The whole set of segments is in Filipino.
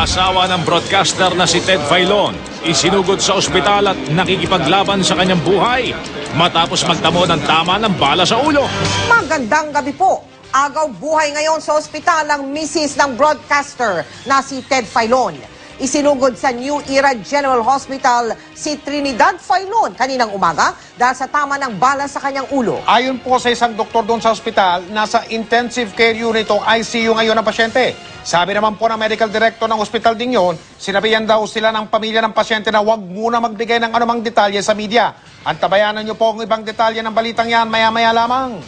Asawa ng broadcaster na si Ted Filon, isinugod sa ospital at nakikipaglaban sa kanyang buhay matapos magtamo ng tama ng bala sa ulo. Magandang gabi po. Agaw buhay ngayon sa ospital ang misis ng broadcaster na si Ted Filon. Isinugod sa New Era General Hospital si Trinidad Filon kaninang umaga dahil sa tama ng bala sa kanyang ulo. Ayon po sa isang doktor doon sa ospital, nasa intensive care unit o ICU ngayon ang pasyente. Sabi naman po ng medical director ng ospital din yun, sinabihan daw sila ng pamilya ng pasyente na huwag muna magbigay ng anumang detalye sa media. Antabayanan niyo po ang ibang detalye ng balitang yan maya-maya lamang.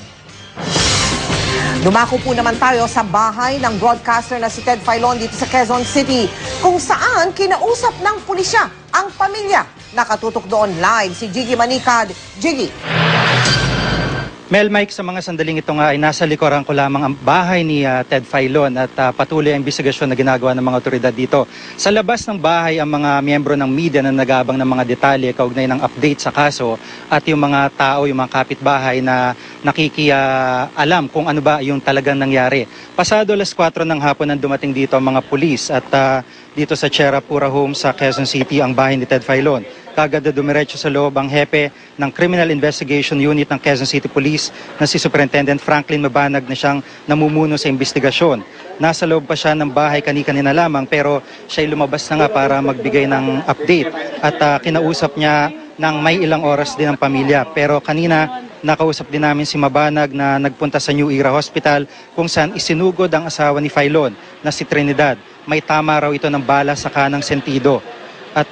Dumako po naman tayo sa bahay ng broadcaster na si Ted Filon dito sa Quezon City, kung saan kinausap ng pulisya ang pamilya. Nakatutok doon live si Jiggy Manicad. Jiggy. Mel, Mike, sa mga sandaling ito nga ay nasa likuran ko lamang ang bahay ni Ted Filon at patuloy ang investigasyon na ginagawa ng mga otoridad dito. Sa labas ng bahay, ang mga miyembro ng media na nag-aabang ng mga detalye kaugnay ng update sa kaso at yung mga tao, yung mga kapitbahay na nakikialam kung ano ba yung talagang nangyari. Pasado alas 4 ng hapon nang dumating dito ang mga pulis at dito sa Cherra Pura Home sa Quezon City ang bahay ni Ted Filon. Kagad na dumiretso sa loob ang hepe ng Criminal Investigation Unit ng Quezon City Police na si Superintendent Franklin Mabanag na siyang namumuno sa investigasyon. Nasa loob pa siya ng bahay kanina lamang pero siya'y lumabas na nga para magbigay ng update at kinausap niya ng may ilang oras din ang pamilya. Pero kanina nakausap din namin si Mabanag na nagpunta sa New Era Hospital kung saan isinugod ang asawa ni Filon na si Trinidad. May tama raw ito ng bala sa kanang sentido. At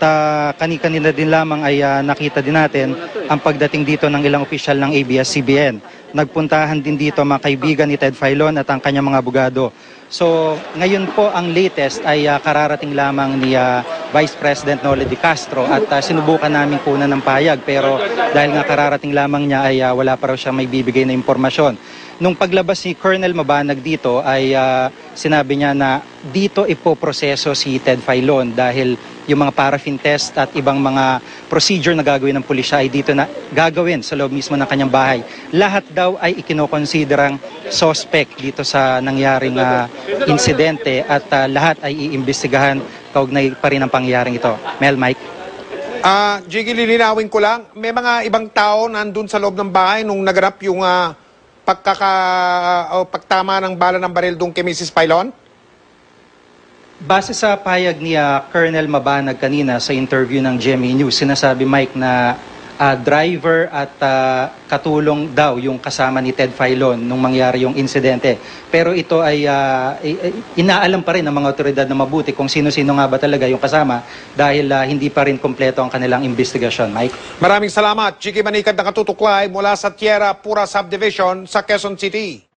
kanina din lamang ay nakita din natin ang pagdating dito ng ilang opisyal ng ABS-CBN. Nagpuntahan din dito mga kaibigan ni Ted Filon at ang kanyang mga abogado. So ngayon po ang latest ay kararating lamang ni Vice President Noli de Castro at sinubukan namin kunan ng payag pero dahil nga kararating lamang niya ay wala pa raw siya may bibigay na impormasyon. Nung paglabas ni Colonel Mabanag dito ay sinabi niya na dito ipoproseso si Ted Filon dahil yung mga paraffin test at ibang mga procedure na gagawin ng pulisya ay dito na gagawin sa loob mismo ng kanyang bahay. Lahat daw ay ikinokonsiderang suspect dito sa nangyaring insidente at lahat ay iimbestigahan kaugnay pa rin ang pangyayaring ito. Mel, Mike? Jiggy, lilinawin ko lang, may mga ibang tao nandun sa loob ng bahay nung naganap yung pagtama ng bala ng baril doon kay Mrs. Filon? Base sa payag ni Colonel Mabanag kanina sa interview ng GMA News, sinasabi Mike na driver at katulong daw yung kasama ni Ted Filon nung mangyari yung insidente. Pero ito ay inaalam pa rin ng mga otoridad na mabuti kung sino-sino nga ba talaga yung kasama dahil hindi pa rin kompleto ang kanilang investigasyon. Mike? Maraming salamat. Jiggy Manicad nakatutok live mula sa Cherra Pura Subdivision sa Quezon City.